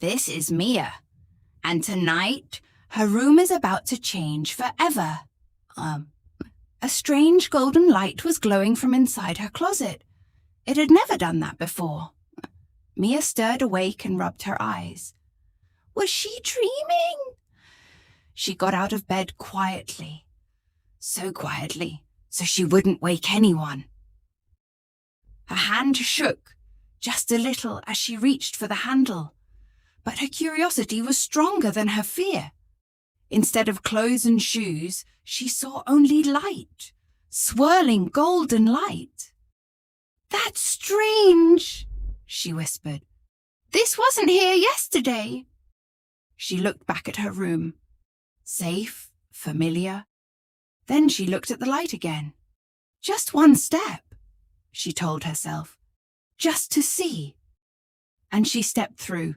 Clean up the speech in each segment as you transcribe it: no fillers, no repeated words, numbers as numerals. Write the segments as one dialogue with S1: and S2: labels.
S1: This is Mia, and tonight her room is about to change forever. A strange golden light was glowing from inside her closet. It had never done that before. Mia stirred awake and rubbed her eyes. Was she dreaming? She got out of bed quietly, so she wouldn't wake anyone. Her hand shook just a little as she reached for the handle, but her curiosity was stronger than her fear. Instead of clothes and shoes, she saw only light, swirling golden light. "That's strange," she whispered. "This wasn't here yesterday." She looked back at her room. Safe, familiar. Then she looked at the light again. Just one step, she told herself, just to see. And she stepped through.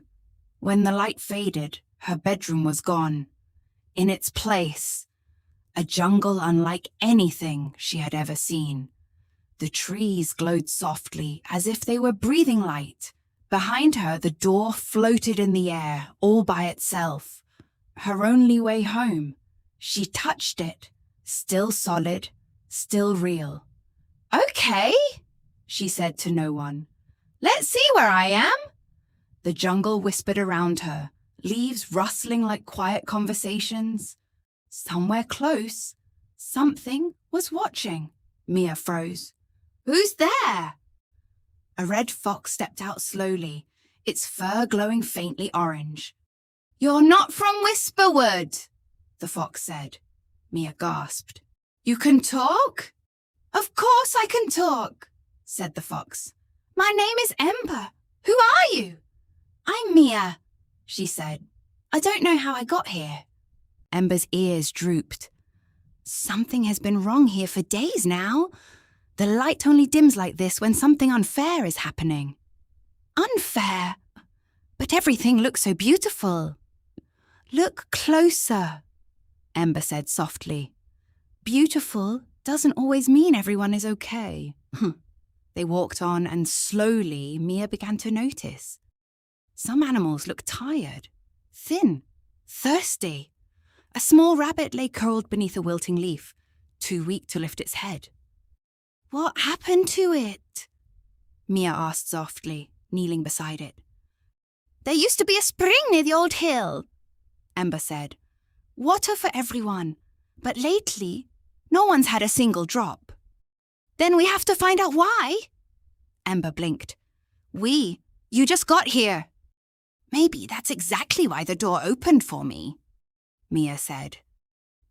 S1: When the light faded, her bedroom was gone. In its place, a jungle unlike anything she had ever seen. The trees glowed softly, as if they were breathing light. Behind her, the door floated in the air, all by itself. Her only way home. She touched it, still solid, still real. "Okay," she said to no one. "Let's see where I am." The jungle whispered around her, leaves rustling like quiet conversations. Somewhere close, something was watching. Mia froze. "Who's there?" A red fox stepped out slowly, its fur glowing faintly orange. "You're not from Whisperwood," the fox said. Mia gasped. "You can talk?" "Of course I can talk," said the fox. "My name is Ember. Who are you?" "I'm Mia," she said. "I don't know how I got here." Ember's ears drooped. Something has been wrong here for days now. The light only dims like this when something unfair is happening. Unfair? But everything looks so beautiful. "Look closer," Ember said softly. "Beautiful doesn't always mean everyone is okay." They walked on, and slowly Mia began to notice. Some animals looked tired, thin, thirsty. A small rabbit lay curled beneath a wilting leaf, too weak to lift its head. "What happened to it?" Mia asked softly, kneeling beside it. "There used to be a spring near the old hill," Ember said. "Water for everyone, but lately, no one's had a single drop." "Then we have to find out why." Ember blinked. You just got here." "Maybe that's exactly why the door opened for me," Mia said.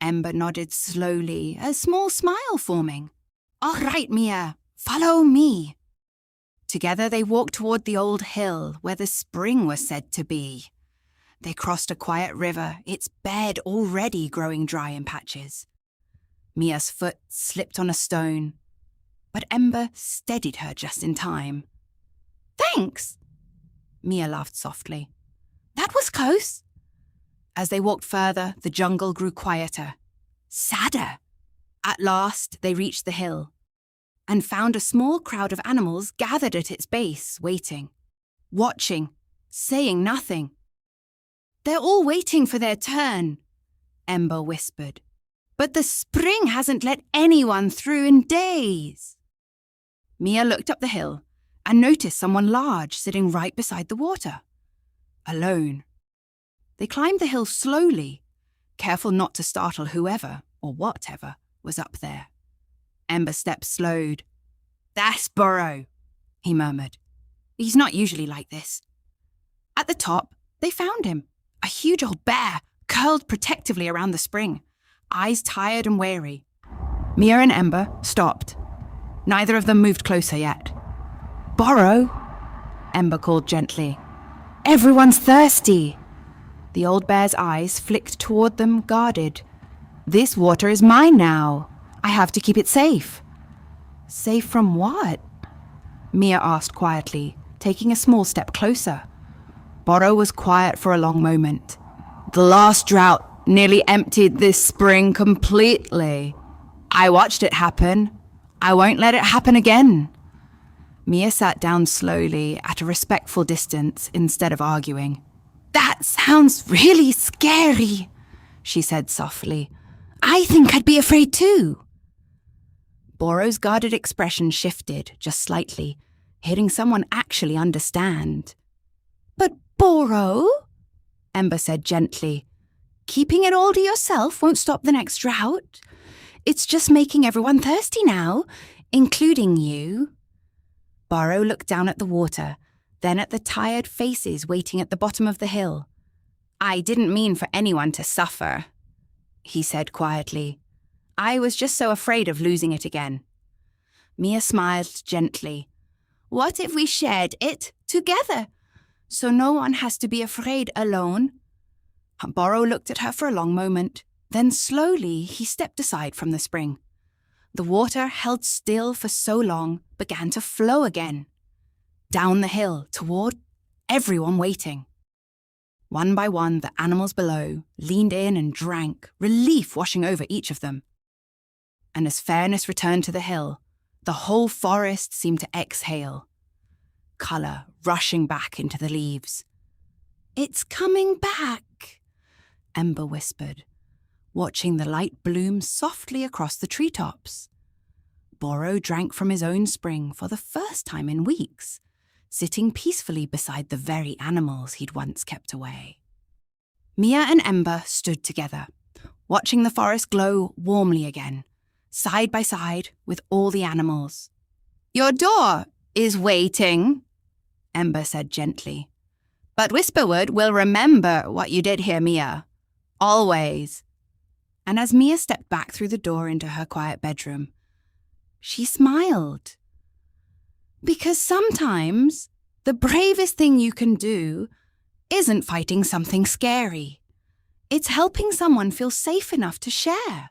S1: Ember nodded slowly, a small smile forming. "All right, Mia, follow me." Together they walked toward the old hill where the spring was said to be. They crossed a quiet river, its bed already growing dry in patches. Mia's foot slipped on a stone, but Ember steadied her just in time. "Thanks," Mia laughed softly. "That was close." As they walked further, the jungle grew quieter, sadder. At last, they reached the hill and found a small crowd of animals gathered at its base, waiting, watching, saying nothing. "They're all waiting for their turn," Ember whispered. "But the spring hasn't let anyone through in days." Mia looked up the hill and noticed someone large sitting right beside the water. Alone. They climbed the hill slowly, careful not to startle whoever or whatever was up there. Ember's steps slowed. "That's Burrow," he murmured. "He's not usually like this." At the top, they found him, a huge old bear curled protectively around the spring, eyes tired and weary. Mia and Ember stopped. Neither of them moved closer yet. "Burrow," Ember called gently. "Everyone's thirsty." The old bear's eyes flicked toward them, guarded. "This water is mine now. I have to keep it safe." "Safe from what?" Mia asked quietly, taking a small step closer. Burrow was quiet for a long moment. "The last drought nearly emptied this spring completely. I watched it happen. I won't let it happen again." Mia sat down slowly at a respectful distance instead of arguing. That sounds really scary, she said softly. I think I'd be afraid too. Boro's guarded expression shifted just slightly, hearing someone actually understand. But Boro, Ember said gently, keeping it all to yourself won't stop the next drought. It's just making everyone thirsty now, including you. Boro looked down at the water, then at the tired faces waiting at the bottom of the hill. I didn't mean for anyone to suffer, he said quietly. I was just so afraid of losing it again. Mia smiled gently. What if we shared it together, so no one has to be afraid alone? Boro looked at her for a long moment. Then slowly he stepped aside from the spring. The water, held still for so long, began to flow again. Down the hill toward everyone waiting. One by one, the animals below leaned in and drank, relief washing over each of them. And as fairness returned to the hill, the whole forest seemed to exhale, colour rushing back into the leaves. It's coming back, Ember whispered, watching the light bloom softly across the treetops. Boro drank from his own spring for the first time in weeks, sitting peacefully beside the very animals he'd once kept away. Mia and Ember stood together, watching the forest glow warmly again, side by side with all the animals. Your door is waiting, Ember said gently. But Whisperwood will remember what you did here, Mia. Always. And as Mia stepped back through the door into her quiet bedroom, she smiled. Because sometimes the bravest thing you can do isn't fighting something scary. It's helping someone feel safe enough to share.